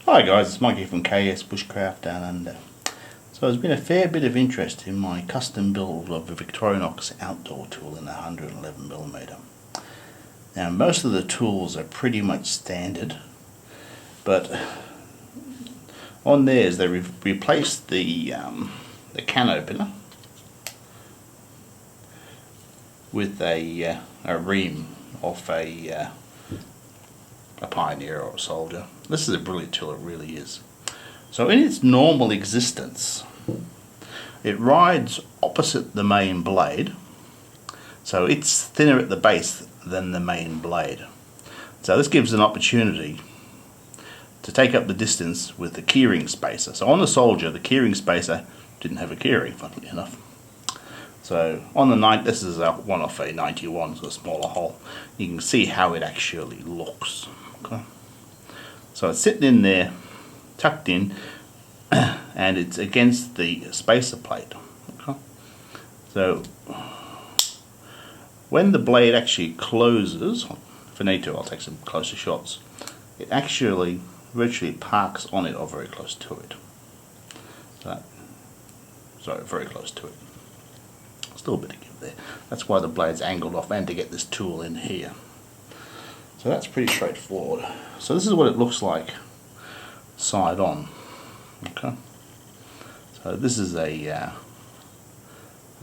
Hi guys, it's Mikey from KS Bushcraft Down Under. So there's been a fair bit of interest in my custom build of a Victorinox Outdoor Tool in 111mm. Now most of the tools are pretty much standard, but on theirs they replaced the can opener with a ream off a Pioneer or a Soldier. This is a brilliant tool, it really is. So in its normal existence, it rides opposite the main blade, so it's thinner at the base than the main blade. So this gives an opportunity to take up the distance with the keyring spacer. So on the Soldier, the keyring spacer didn't have a keyring, funnily enough. So on the this is one off a 91, so a smaller hole. You can see how it actually looks. Okay. So it's sitting in there, tucked in, and it's against the spacer plate. Okay. So when the blade actually closes, if I need to, I'll take some closer shots. It actually virtually parks on it or very close to it. Sorry, very close to it. Still a bit to give there. That's why the blade's angled off, and to get this tool in here. So that's pretty straightforward. So this is what it looks like side on. Okay. So this is a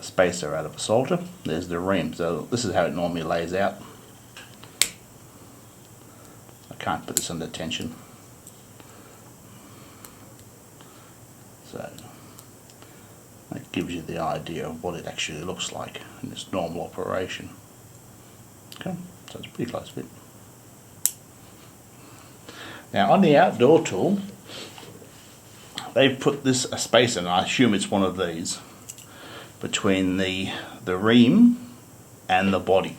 spacer out of a Soldier. There's the ream. So this is how it normally lays out. I can't put this under tension. So that gives you the idea of what it actually looks like in its normal operation. Okay, so it's a pretty close fit. Now on the outdoor tool, they've put this a spacer, and I assume it's one of these, between the ream and the body.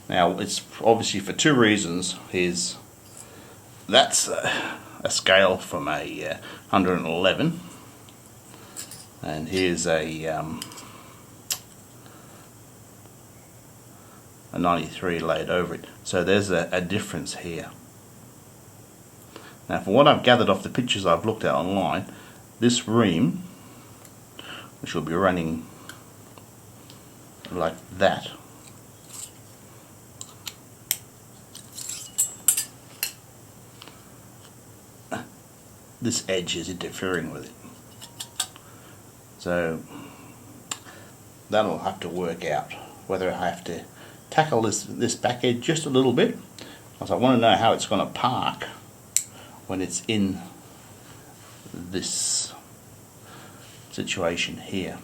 Now it's obviously for two reasons. That's a scale from a 111, and here's a 93 laid over it. So there's a difference here. Now, from what I've gathered off the pictures I've looked at online, this ream, which will be running like that, this edge is interfering with it. So that'll have to work out whether I have to tackle this back edge just a little bit, because I want to know how it's going to park when it's in this situation here.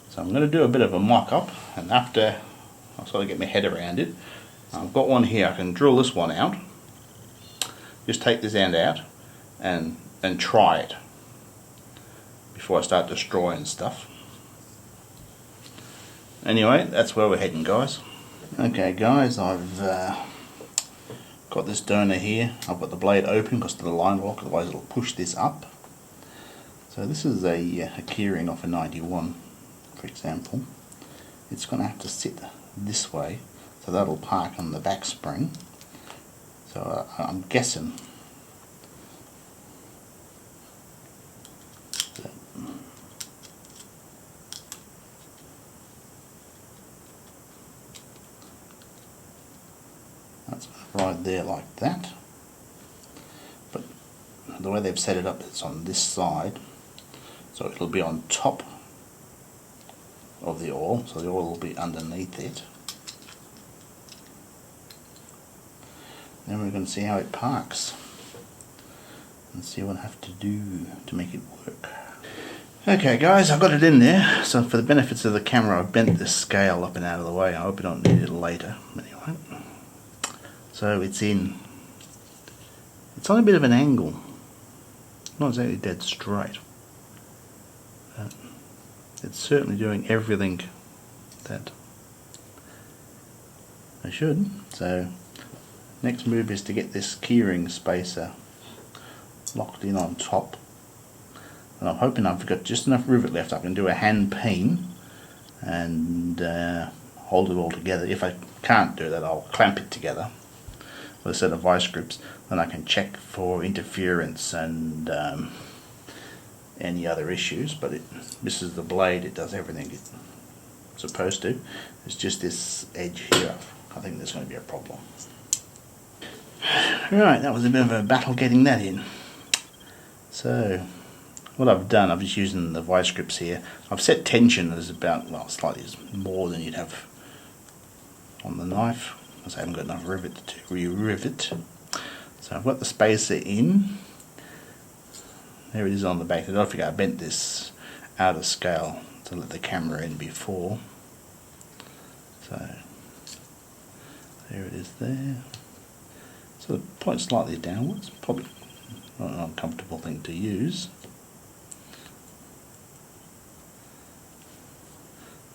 So I'm going to do a bit of a mock-up, and after I'll sort of get my head around it, I've got one here. I can drill this one out, just take this end out and try it before I start destroying stuff. Anyway, that's where we're heading, guys. Okay guys, I've got this donor here. I've got the blade open because of the line lock, otherwise it'll push this up. So this is a keyring off a 91, for example. It's going to have to sit this way, so that'll park on the back spring. So I'm guessing that that's right there like that. But the way they've set it up, it's on this side, so it'll be on top of the oil, so the oil will be underneath it. Then we're going to see how it parks and see what I have to do to make it work. Okay guys, I've got it in there. So for the benefits of the camera, I've bent this scale up and out of the way. I hope I don't need it later. Anyway, so it's in. It's on a bit of an angle, not exactly dead straight. It's certainly doing everything that I should. So next move is to get this keyring spacer locked in on top, and I'm hoping I've got just enough rivet left. I can do a hand peen and hold it all together. If I can't do that, I'll clamp it together with a set of vice grips, then I can check for interference and any other issues. But it misses the blade, it does everything it's supposed to. It's just this edge here, I think there's going to be a problem. Right, that was a bit of a battle getting that in. So what I've done, I'm just using the vice grips here. I've set tension as about, well, slightly more than you'd have on the knife, because I haven't got enough rivet to re-rivet. So I've got the spacer in. There it is on the back. I don't think I bent this out of scale to let the camera in before. So there it is there. So the point slightly downwards, probably not an uncomfortable thing to use.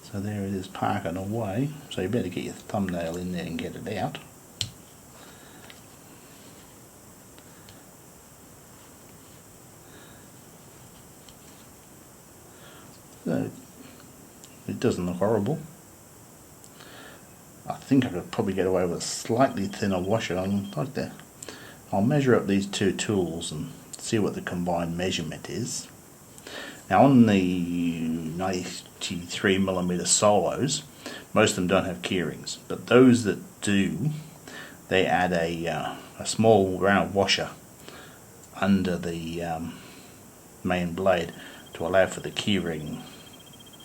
So there it is parking away, so you better get your thumbnail in there and get it out. So it doesn't look horrible. I think I could probably get away with a slightly thinner washer. I'll measure up these two tools and see what the combined measurement is. Now on the 93mm solos, most of them don't have keyrings, but those that do, they add a small round washer under the main blade to allow for the keyring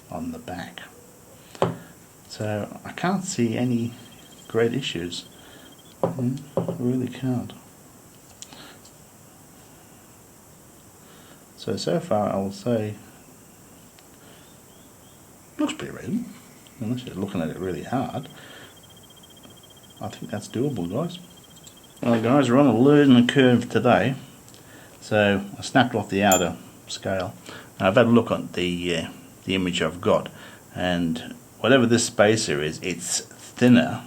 on the back. So I can't see any great issues. I really can't. So far I will say looks pretty reasonable, unless you're looking at it really hard. I think that's doable, guys. Well guys, we're on a learning curve today. So I snapped off the outer scale. Now I've had a look at the image I've got, and whatever this spacer is, it's thinner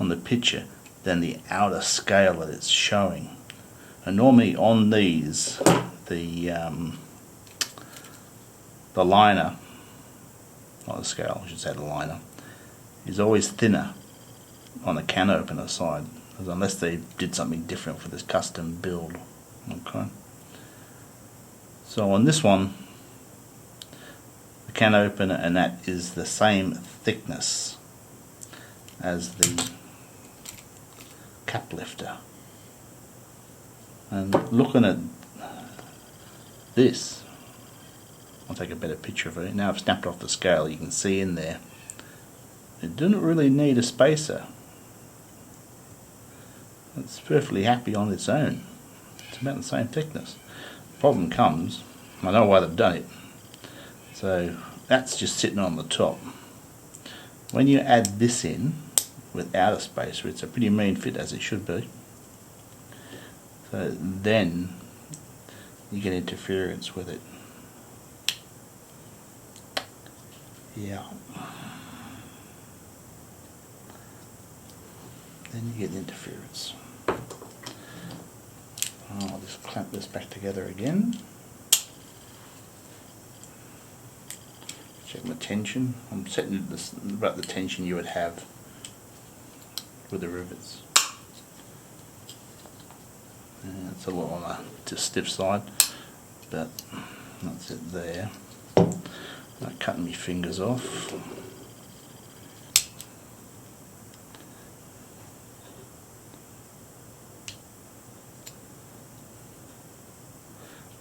on the picture than the outer scale that it's showing. And normally on these, the liner, not the scale, I should say the liner, is always thinner on the can opener side, unless they did something different for this custom build. Okay. So on this one, the can opener, and that is the same thickness as the cap lifter. And looking at this, I'll take a better picture of it. Now I've snapped off the scale, you can see in there, it didn't really need a spacer. It's perfectly happy on its own. It's about the same thickness. The problem comes, I know why they've done it. So that's just sitting on the top. When you add this in without a spacer, it's a pretty mean fit, as it should be. So then you get interference with it. Yeah. Then you get interference. I'll just clamp this back together again. Check my tension. I'm setting this about the tension you would have with the rivets. And it's a little on the stiff side, but that's it there. I'm cutting my fingers off.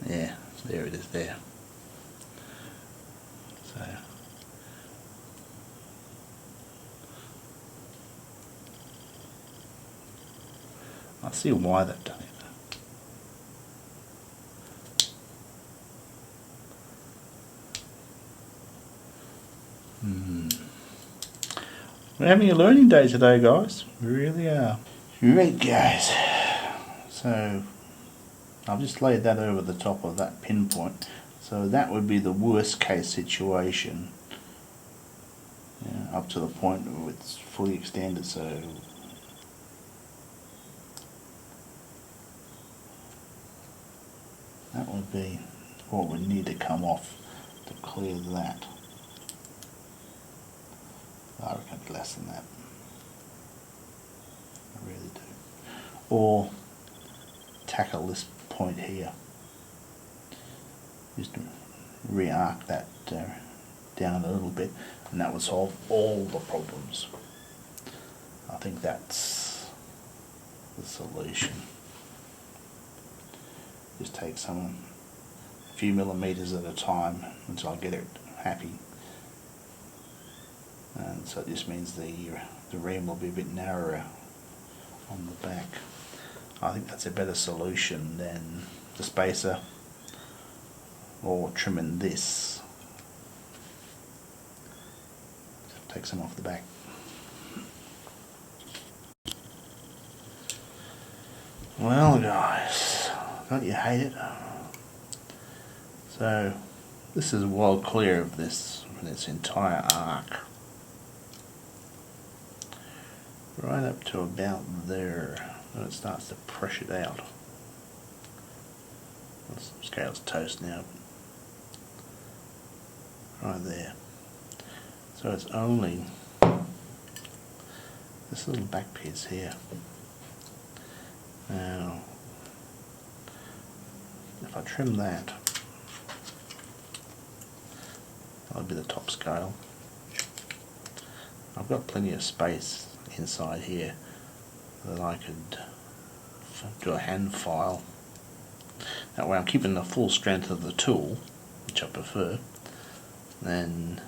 Yeah, there it is there. So I see why they've done it. We're having a learning day today, guys. We really are. Right, guys. So I've just laid that over the top of that pinpoint. So that would be the worst case situation, up to the point where it's fully extended. So that would be what would need to come off to clear that. I reckon less than that. I really do. or tackle this point here. Just re-arc that down a little bit, and that will solve all the problems. I think that's the solution. Just take a few millimeters at a time until I get it happy. And so it just means the ream will be a bit narrower on the back. I think that's a better solution than the spacer or trimming this. Take some off the back. Well guys, don't you hate it? So this is well clear of this in its entire arc. Right up to about there, when it starts to press it out. The scale's toast now. Right there. So it's only this little back piece here. Now, if I trim that, that'll be the top scale. I've got plenty of space inside here that I could do a hand file. That way I'm keeping the full strength of the tool, which I prefer, and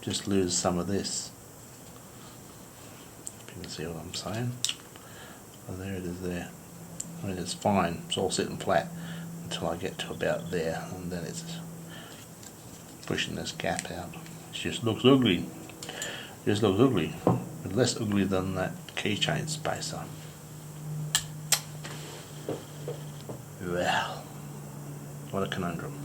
just lose some of this. If you can see what I'm saying. Oh, there it is there. I mean, it's fine, it's all sitting flat until I get to about there, and then it's pushing this gap out. It just looks ugly. It just looks ugly, but less ugly than that keychain spacer. Well, what a conundrum.